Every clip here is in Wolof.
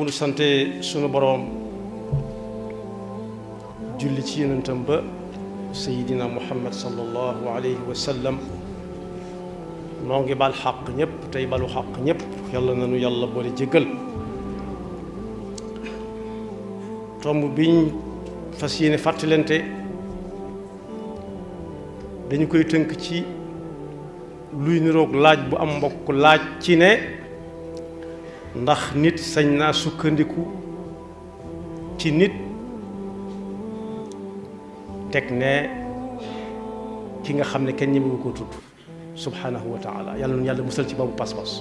bu nu sante sunu boroom julli ci yonentam ba sayidina muhammad sallallahu alayhi wa sallam noo ngi bal xaq ñëpp tey balu xaq ñëpp yàlla nanu yàlla boole jéggal tomb biñ fas yéene fàttalante dañu koy tënk ci luy niroog laaj bu am mbokk laaj ci ne ndax nit sañ naa sukkandiku ci nit teg ne ki nga xam ne kenn ñemewu koo tudd subhanahu wa taala yàlla nu yàlla musal ci boobu pas-pas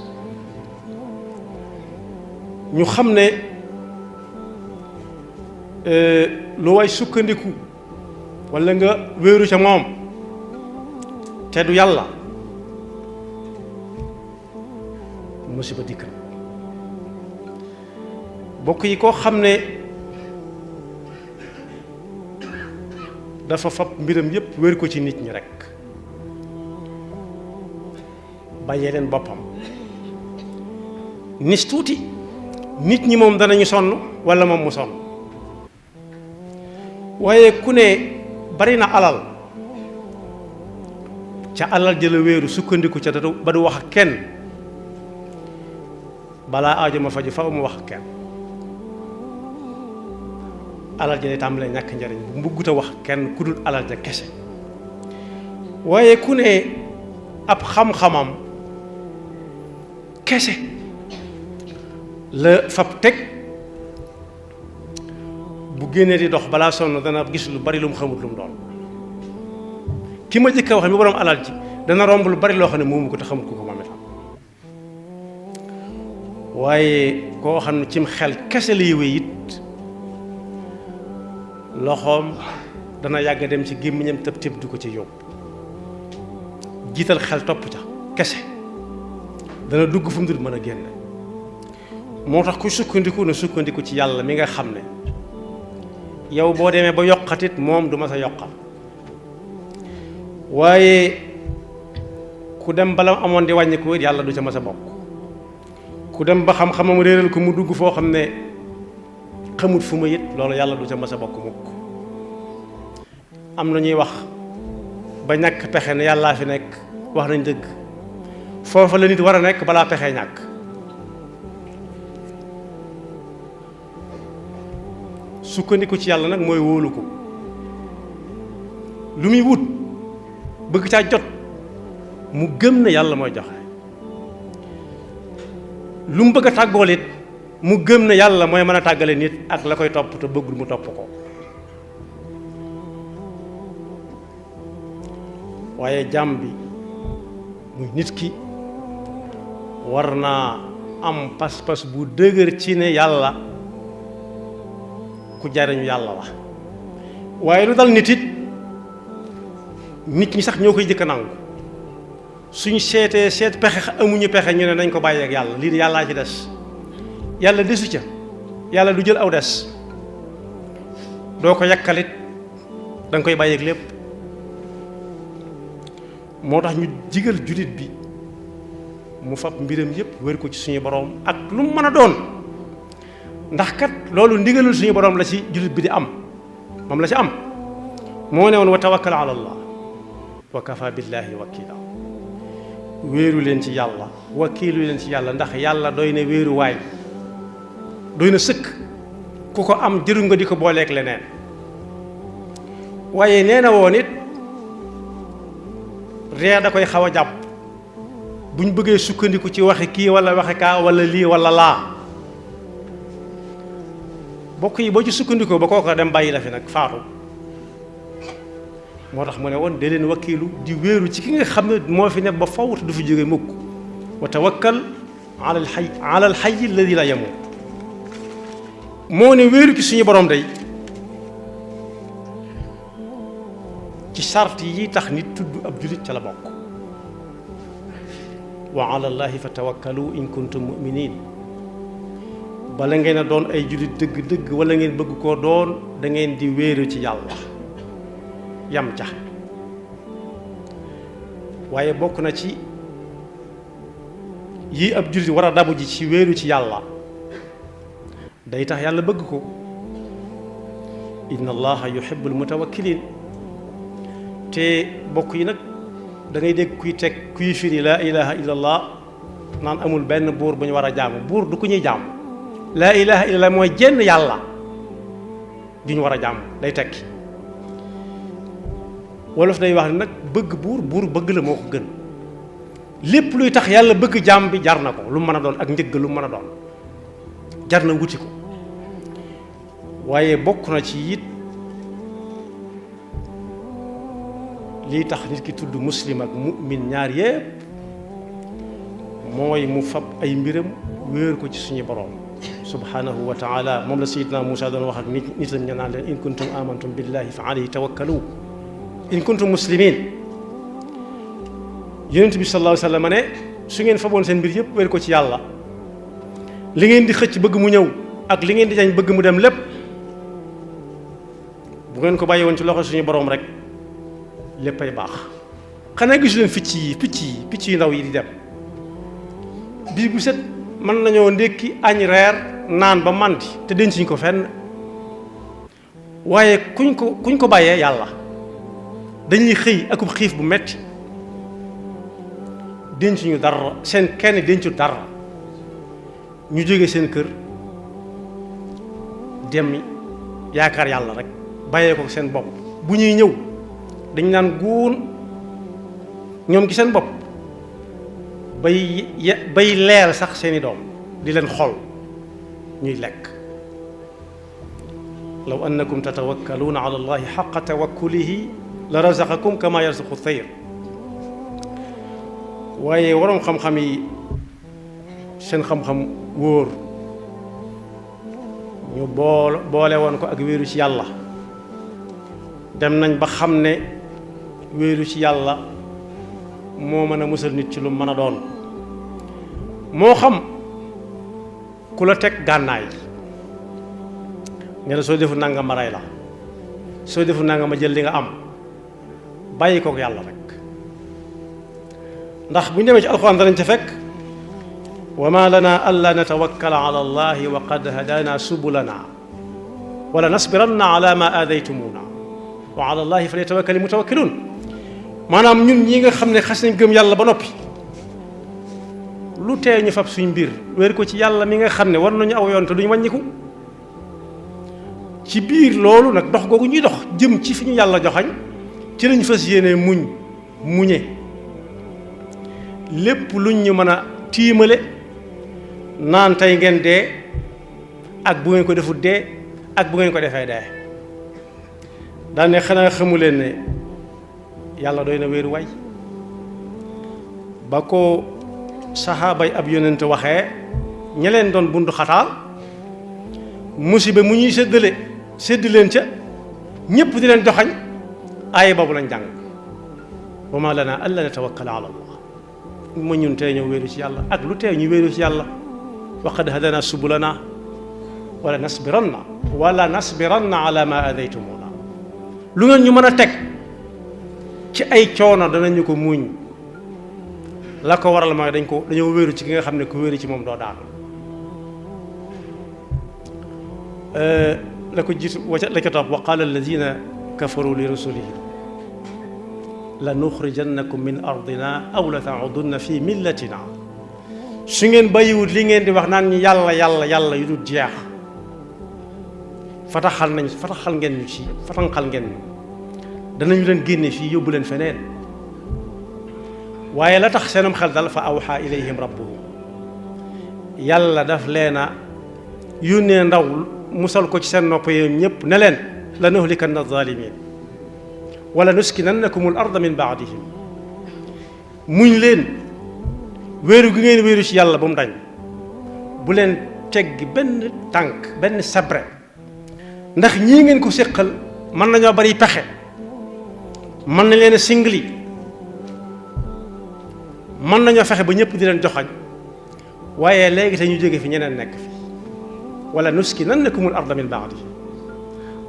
ñu xam ne lu way sukkandiku walla nga wéeru ca moom te du yàlla musiba dikk na bokk yi koo xam ne dafa fab mbiram yépp wéer ko ci nit ñi rekk bàyyee leen boppam nis tuuti nit ñi moom danañu sonn walla moom mu sonn waaye ku ne bari na alal ca alal jëla wéeru sukkandiku ca ba du wax ak kenn balaa aajo ma faju faw mu wax ak kenn alal ja day tàmbalee ñàkk njariñ bu mbuggut a wax kenn ku dul alal ja kese waaye ku ne ab xam-xamam kese la fab teg bu génnee di dox balaa sonn dana gis lu bari lu mu xamut lu mu doon ki ma jëkk a wax mi borom alal ji dana romb lu bari loo xam ne moomu ko te xamut ko moom itam waaye koo xam ne cim xel kese lay wéy it loxoom dana yàgg dem ci gémmiñam tëb tëb du ko ci yóbbu jiital xel topp ca kese dana dugg fu mu dul mën a génne moo tax ku sukkandiku na sukkandiku ci yàlla mi nga xam ne yow boo demee ba yokkatit moom du ma sa yokkal waaye ku dem bala amoon di wàññi ko yàlla du ca ma sa bokk ku dem ba xam-xamam réeral ko mu dugg foo xam ne xamut fu ma it loolu yàlla du ca ma sa bokk mukk am na ñuy wax ba ñàkk pexe ne yàllaa fi nekk wax nañ dëgg foofa la nit war a nekk balaa pexe ñàkk sukkandiku ci yàlla nag mooy wóolu ko lu muy wut bëgg caa jot mu gëm ne yàlla mooy joxe lu mu bëgg a tàggool it mu gëm ne yàlla mooy mën a tàggale nit ak la koy topp te bëggul mu topp ko waaye jàmm bi muy nit ki war naa am pas-pas bu dëgër ci ne yàlla ku jariñu yàlla la waaye lu dal nit it nit ñi sax ñoo koy jëkk a nangu suñ seetee seet pexe amuñu pexe ñu ne nañ ko bàyyi ak yàlla lii yàllaa ci des yàlla desu ca yàlla du jël aw des doo ko yàkkalit da nga koy bàyyi ak lépp moo tax ñu digal jullit bi mu fab mbiram yépp wér ko ci suñu boroom ak lu mu mën a doon ndax kat loolu ndigalul suñu boroom la ci jullit bi di am moom la ci am moo ne woon wa tawakkal ala allah wa kafa billahi wakila wéeru leen ci yàlla wakiilu leen ci yàlla ndax yàlla doy na wéeru waay doy na sëkk ku ko am jëru nga di ko booleeg leneen waaye nee na woon it ree da koy xaw a jàpp buñ bëggee sukkandiku ci waxi kii wala waxi kaa wala lii wala laa bokk yi boo ci sukkandikoo ba kooka dem bàyyi la fi nag faatu moo tax mu ne woon de leen wakiilu di wéeru ci ki nga xam ne moo fi nekk ba faw te du fi jóge mukk wa tawakkal ala al hayy alladi la yamut moo ne wéeru ci suñu borom day ci sart yi tax nit tudd ab jullit ca la bokk wa ala llahi fa tawakkalu in kuntum muminin bala ngeen a doon ay jullit dëgg-dëgg wala ngeen bëgg koo doon da ngeen di wéeru ci yàlla yam ca waaye bokk na ci yi ab jullit war a dabu ji ci wéeru ci yàlla day tax yàlla bëgg ko inna allaha yuhibbul mutawakkilin te bokk yi nag da ngay dégg kuy firi laa ilaha illa allah naan amul benn buur bu ñu war a jaamu buur du ko ñuy jaamu laa ilaha illa allah mooy jenn yàlla ju ñu war a jaamu day tekki wolof day wax ne nag bëgg buur bëgg la moo ko gën lépp luy tax yàlla bëgg jaam bi jar na ko lu mën a doon ak njëgg lu mën a doon jar na wuti ko waaye bokk na ci it lii tax nit ki tudd muslim ak mu'min ñaar yépp mooy mu fab ay mbiram wéer ko ci suñu borom subhanahu wa taala moom la sayidna Muusa doon wax ak nitam ña naan leen in kuntum amantum billahi fa alayhi tawakkalu in kuntum muslimin yonent bi sallallahu alayhi wa sallam ne su ngeen faboon seen mbir yëpp wéer ko ci yàlla li ngeen di xëcc bëgg mu ñëw ak li ngeen di jañ bëgg mu dem lépp bu ngeen ko bàyyi woon ci loxo suñu borom rek léppay baax xanaa gisu leen picc yu ndaw yi di dem bii bu set mën nañoo ndékki añ reer naan ba màndi te dencuñ ko fenn waaye kuñ ko bàyyee yàlla dañuy xëy akub xiif bu metti dencuñu dara seen kenn dencu dara ñu jóge seen kër dem yaakaar yàlla rek bàyyee ko seen bopp bu ñuy ñëw dañ naan guun ñoom ci seen bopp bay leel sax seeni doom di leen xool ñuy lekk law annakum tatawakkaluuna ala allahi xaqa tawakkulihi la razaqakum kama yarzuqu tayr waaye waroom xam-xam yi seen xam-xam wóor ñu boole woon ko ak wéeru ci yàlla dem nañ ba xam ne wéeru ci yàlla moo mën a musal nit ci lu mën a doon moo xam ku la teg gànnaay ne la soo defu nanga ma rey la soo defu nanga ma jël li nga am bàyyi kook yàlla rek ndax bu ñu demee ci alxuraan danañ ca fekk wa ma lana alla natawakkala ala allahi wa qad hadana subulana wala nasbiranna ala ma aadaytumuna wa ala allahi falyatawakkali mutawakkilun maanaam ñun ñi nga xam ne xas nañ gëm yàlla ba noppi lu tee ñu fab suñ mbir wéer ko ci yàlla mi nga xam ne war nañu aw yoon te duñ wàññiku ci biir loolu nag dox googu ñuy dox jëm ci fi ñu yàlla joxañ ci lañ fas yéene muñe lépp luñ ñu mën a tiimale naan tey ngeen dee ak bu ngeen ko defut dee ak bu ngeen ko defee dee daane xanaa xamu leen ne yàlla doy na wéeru way ba ko saxaabay ab yonent waxee ña leen doon bundu xataal musiba mu ñuy sédd leen ca ñépp di leen joxañ aaya boobu lañ jàng wa ma lana alla natawakkala ala allah ma ñun tey ñëw wéeru ci yàlla ak lu tee ñu wéeru ci yàlla wa qad hadana subulana wala nasbiranna ala ma adaytumuna lu ngeen ñu mën a teg ci ay coono danañu ko muñ la ko waral mooy dañoo wéeru ci ki nga xam ne ku wéeru ci moom doo daanu la ko jiitu la ko topp wa qaala alladina kafaru li rusulihim la nuxrijannakum min ardina aw la taudunna fi millatina su ngeen bàyyiwut li ngeen di wax naan ñu yàlla yu dul jeex fataxal ngeen ñu ci fatanxal ngeen ñu danañu leen génne fii yóbbu leen feneen waaye la tax seenam xel dal fa awxa ilayhim rabbuhum yàlla daf leen a yónnee ndaw musal ko ci seen nopp yéen ñëpp ne leen la nuhlikanna zalimin wala nuskinannakum al arda min baadihim muñ leen wéeru gi ngeen wéeru ci yàlla ba mu dañ bu leen teggi benn tànk benn sabre ndax ñii ngeen ko séqal mën nañoo bari pexe mën nañ leen a singli mën nañoo fexe ba ñëpp di leen joxañ waaye léegi te ñu jóge fi ñeneen nekk fi wala nuskinannakum al arda min baadihim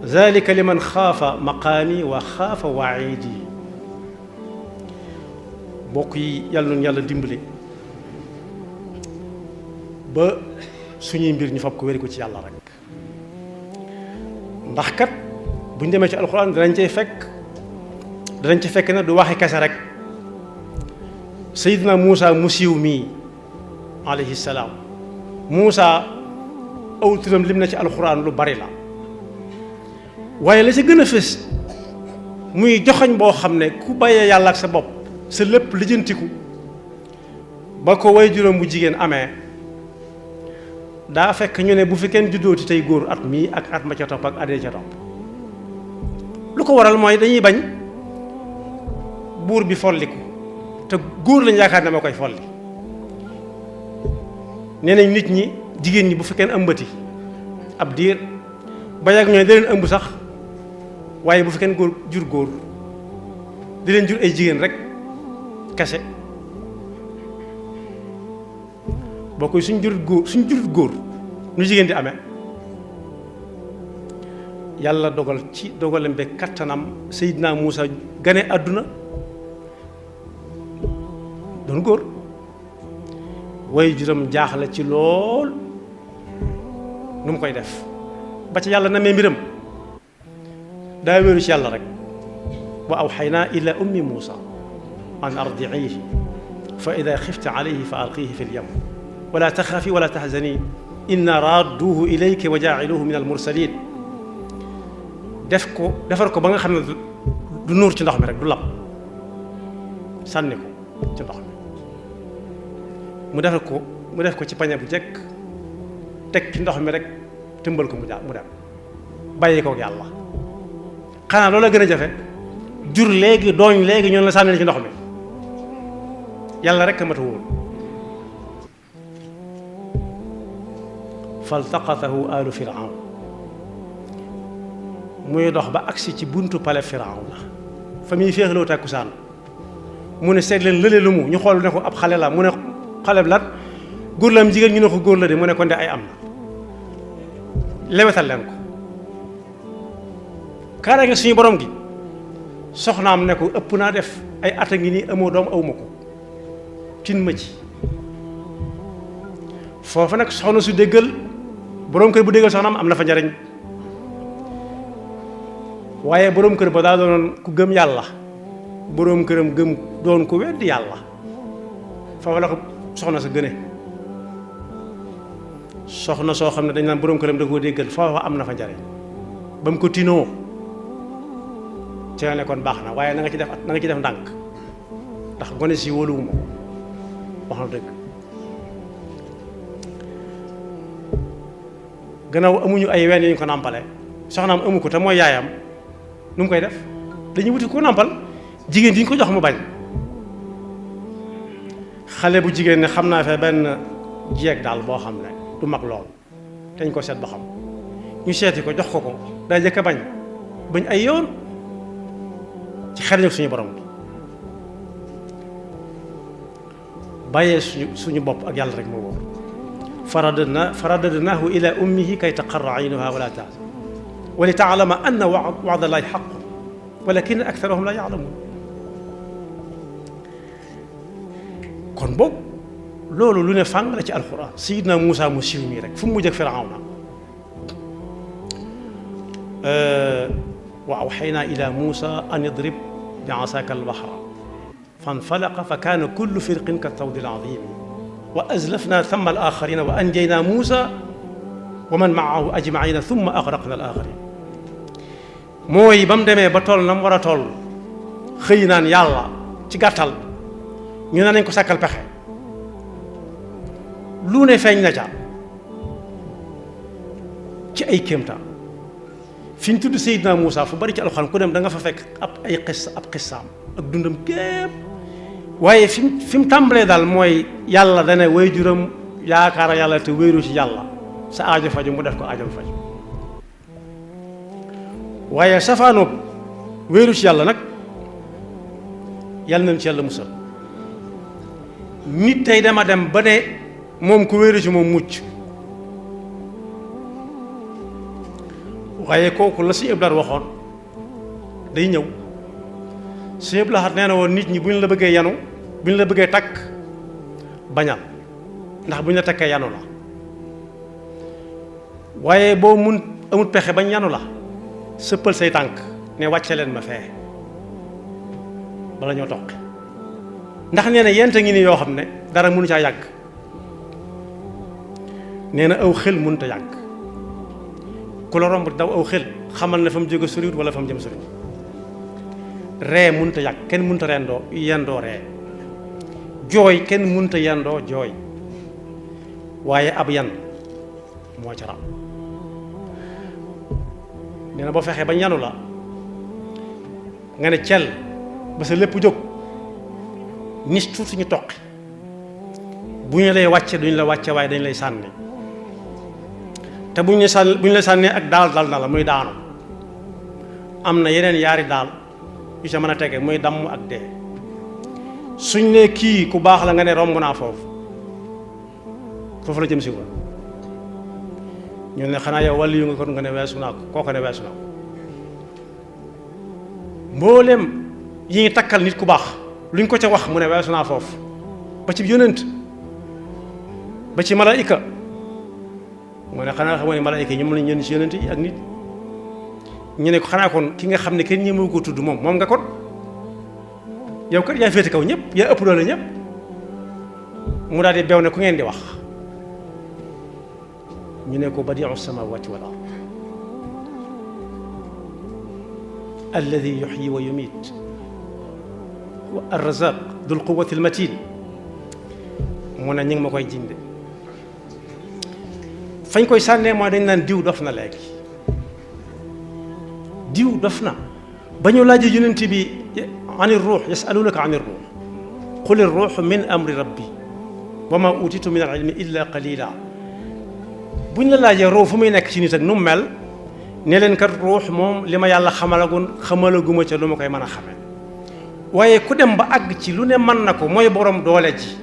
zalika liman xaafa maqaami wa xaafa waidi bokk yi yàlla noonu yàlla dimbali ba suñuy mbir ñu fab ko wéri ko ci yàlla rek ndax kat buñ demee ci alxuraan danañ ci fekk na du waxi kese rek Seydina Muusa mu siiw mii alayhi salaam Muusa aw turam lim na ci alxuraan lu bari la waaye la ci gën a fës muy joxañ boo xam ne ku bàyyee yàlla ak sa bopp sa lépp lijjantiku ba ko way juróom bu jigéen amee daa fekk ñu ne bu fi kenn juddooti tey góor at mii ak at ma ca topp ak adee ca topp lu ko waral mooy dañuy bañ buur bi folliku te góor lañ yaakaar ne moo koy folli nee nañ nit ñi jigéen ñi bu fi kenn ëmbati ab diir ba yàgg ñooy da leen ëmb sax waaye bu fi kenn góor di leen jur ay jigéen rek kese boo koy suñ jurut góor nu jigéen di amee yàlla dogal ci dogalam be kattanam Seydina Muusa gane àdduna doon góor way juram jaaxle ci lool nu mu koy def ba ca yàlla namee mbiram daa wéeru ci yàlla rek wa awxaynaa ila ummi Muusa an ardiihi fa ida xifti alayhi fa alqihi fi lyam wala taxaafi wala taxzani inna raadduuhu ilayki wa jaaciluuhu min almursalin defar ko ba nga xam ne du nuur ci ndox mi rek du lab sànni ko ci ndox mi mu def ko ci pañe bu jekk teg ci ndox mi rek tëmbal ko mu dem bàyyi ko yàlla xanaa loola gën a jafe jur léegi dooñ léegi ñoon la sànni ci ndox mi yàlla rek a mat a wóor faltaqatahu alu firawn muy dox ba agsi ci buntu pale firawn la fa muy féexloo tàkkusaan mu ne seet leen lële lu mu ñu xool ne ko ab xale la mu ne xale la góor la am jigéen ñu ne ko góor la de mu ne kon de ay am na lewetal leen ko kaara nga suñu borom gi soxnaam ne ko ëpp naa def ay at a ngi nii amoo doom awma ko tin ma ci foofu nag soxna su déggal borom kër bu déggal soxnaam am na fa njariñ waaye borom kër ba daa doonoon ku gëm yàlla borom këram gëm doon ku weddi yàlla foofu la ko soxna sa gëne soxna soo xam ne dañ naan borom këram da koo déggal foofa am na fa njariñ ba mu ko tinoo ci la ne kon baax na waaye na nga ci def ndànk ndax gone si wóoluwuma ko wax na dëgg gannaaw amuñu ay ween yu ñu ko nàmpale soxnaam amu ko te mooy yaayam nu mu koy def dañuy wuti ko nàmpal jigéen ji ñu ko jox mu bañ xale bu jigéen ne xam naa fe benn jeeg daal boo xam ne du mag lool dañ ko seet ba xam ñu seeti ko jox ko daa jëkk a bañ ay yoon ci xel suñu borom bi bàyyee suñu bopp ak yàlla rek moo wóor faradadnaahu ila ummihi kay taqarra aynuha wala tahzan wa li taalama anna wa'da llahi haqqun walakin aktharahum la ya'lamun kon boog loolu lu ne fàng la ci alxuraan Sayyidina Muusa mu siiw mii rek fu mu mujj ak Firawna wa awxaynaa ila Muusa an idrib bi asaaka al-bahra fanfalaqa fa kaana kullu firqin ka-tawdi al-aziim wa azlafnaa thamma al-aaxariina wa anjaynaa Muusa wa man ma'ahu ajma'iina thumma aghraqnaa al-aaxariin mooy ba mu demee ba toll na mu war a toll xëy naan yàlla ci gàttal ñu ne nañ ko sàkkal pexe lu ne feeñ na ca ci ay kéemtaan fi ñu tudd Seydina Muusa fu bari ci alxuraan ku dem da nga fa fekk ab xissaam ak dundam képp waaye fi mu tàmbalee daal mooy yàlla dana waajuram yaakaar yàlla te wéeru ci yàlla sa aajo faju mu def ko aajo faju waaye safaanoo wéeru ci yàlla nag yàlla nañ ci yàlla musal nit tey dama dem ba ne moom ku wéeru ci moom mucc waaye kooku la Sëñ Abdou Lahad waxoon day ñëw Sëñ Abdou Lahad nee na woon nit ñi bu ñu la bëggee yanu bu ñu la bëggee takk bañal ndax bu ñu la takkee yanu la waaye boo mun amul pexe bañ yanu la sëppal say tànk ne wàcce leen ma fee bala ñoo toqi ndax nee na yent ngi ni yoo xam ne dara mënu caa yàgg nee na aw xel mënut a yàgg ku la romb daw aw xel xamal ne fa mu jóge soriwut wala fa mu jëm soriwut ree mënut a yàgg kenn mënut a yendoo ree jooy kenn mënut a yendoo jooy waaye ab yan moo ca ram nee na boo fexee ba ñanu la nga ne cel ba sa lépp jóg nis tuuti ñu toqi bu ñu lay wàcce duñ la wàcce waaye dañ lay sànni te bu ñu la sànnee ak daal dal na la muy daanu am na yeneen yaari daal yu ca mën a tege muy damm ak dee suñ ne kii ku baax la nga ne romb naa foofu la jëm si woon ñu ne xanaa yow wàllu yu nga kon nga ne weesu naa ko kooku ne weesu naa ko mboolem yi ngi takkal nit ku baax luñ ko ca wax mu ne weesu naa foofu ba ci yonent ba ci malaayika mu ne xanaa xamoo ne malaayika yi ñoom lañ yónni ci yonent yi ak nit ñu ne ko xanaa kon ki nga xam ne kenn ñemewu ko tudd moom nga kon yow kat yaa féete kaw ñëpp yaa ëpp doole ñëpp mu daal di bew ne ku ngeen di wax ñu ne ko badiu samawati wal ard alladi yuxyi wa yumiit wa arrazaq dul quwati almatin mu ne ñu ngi ma koy jinde fañ koy sànnee mooy dañ naan diw dof na léegi diw dof na ba ñu laajee yonent bi ani ruux yasalunaka ani ruux qul ruuxu min amri rabbi wa ma utitu min al ilmi illa qalila buñ la laajee ruux fu muy nekk ci nit ak nu mu mel ne leen kat ruux moom li ma yàlla xamalaguma ca lu ma koy mën a xame waaye ku dem ba àgg ci lu ne mën na ko mooy borom doole ji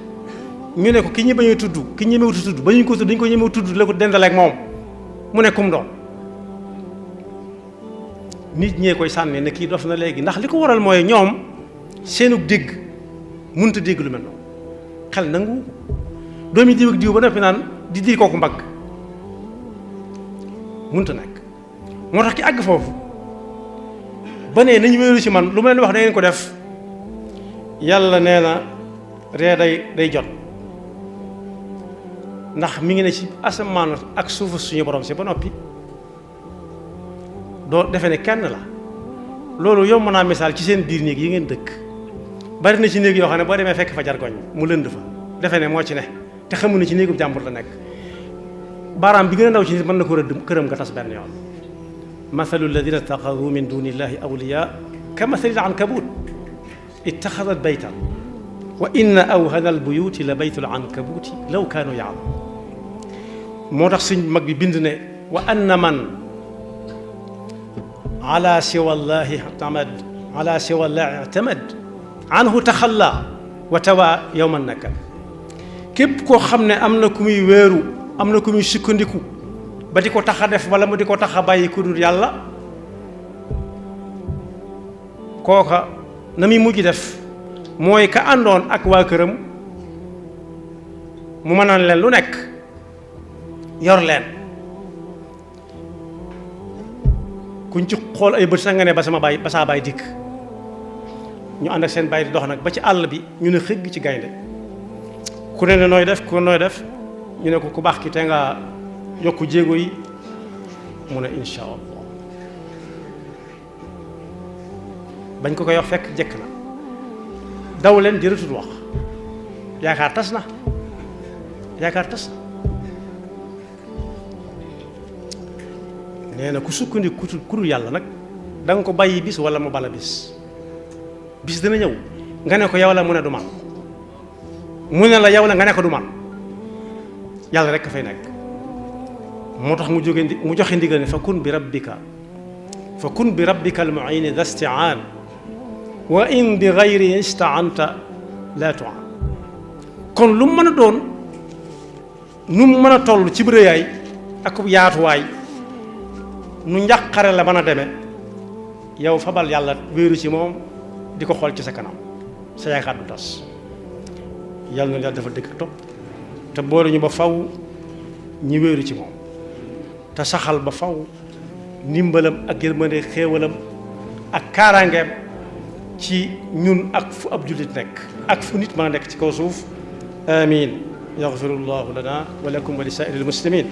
ñu ne ko ki ñi bañuy tudd ki ñemewutu tudd ba ñu ko tudd dañu ko ñemewu tudd la ko dendaleeg moom mu ne kum doon nit ñee koy sànni ne kii dof na léegi ndax li ko waral mooy ñoom seenug dégg mënut a dégg lu mel noonu xel nangu doomi diw ak diw ba noppi naan di diir kooku mbagg mënut a nekk moo tax ki àgg foofu ba ne nañu wéeru ci man lu ma leen wax da ngeen ko def yàlla nee na ree day jot ndax mi ngi ne ci asamaan ak suufu suñu borom si ba noppi doo defe ne kenn la loolu yomb naa misaal ci seen biir néeg yi ngeen dëkk bari na ci néeg yoo xam ne boo demee fekk fa jargoñ mu lënd fa defe ne moo ci ne te xamu ne ci néegub jàmbur la nekk baaraam bi gën a ndaw ci nit mën na ko rëdd këram nga tas benn yoon mathalu alladina ittaxadu min duni illahi awliya ka mathali al-ankabut ittaxadat baytan wa inna awhana albuyuti la baytul ankabuti law kaanu yaalamun moo tax suñ mag bi bind ne wa anna man ala siwa llahi i'tamad anhu taxalla wa tawa yowman nakal képp koo xam ne am na ku muy wéeru am na ku muy sukkandiku ba di ko tax a def wala mu di ko tax a bàyyi ku dul yàlla kooka na muy mujj def mooy ka àndoon ak waa këram mu mënaan leen lu nekk yor leen kuñ ci xool ay bët sax nga ne ba saa baay dikk ñu ànd ak seen baay di dox nag ba ci àll bi ñu ne xëgg ci gaynde ku ne nooy def ñu ne ko ku baax ki te nga yokku jéego yi mu ne insha allah bañ ko koy wax fekk jekk na daw leen jërëtul wax yaakaar tas na nee na ku sukkandiku ku dul yàlla nag da nga ko bàyyi bis wala mu bala bis dana ñëw nga ne ko yow la mu ne du man mu ne la yow la nga ne ko du man yàlla rek ka fay nekk moo tax mu joxe ndigal ne fa kun bi rabbika al-mu'in dha isti'an wa in bi ghayri ista'anta la tu'an kon lu mu mën a doon nu mu mën a toll ci bërëyaay ak yaatuwaay nu njàqare la mën a demee yow fabal yàlla wéeru ci moom di ko xool ci sa kanam sa yaakaar du tas yàlla na yàlla dafa dëgg topp te boole ñu ba faw ñi wéeru ci moom te saxal ba faw ndimbalam ak yërmande xéewalam ak kaaraangeem ci ñun ak fu ab jullit nekk ak fu nit mën a nekk ci kaw suuf amin yaxfirullahu lana wa lakum wa li saa'iril muslimin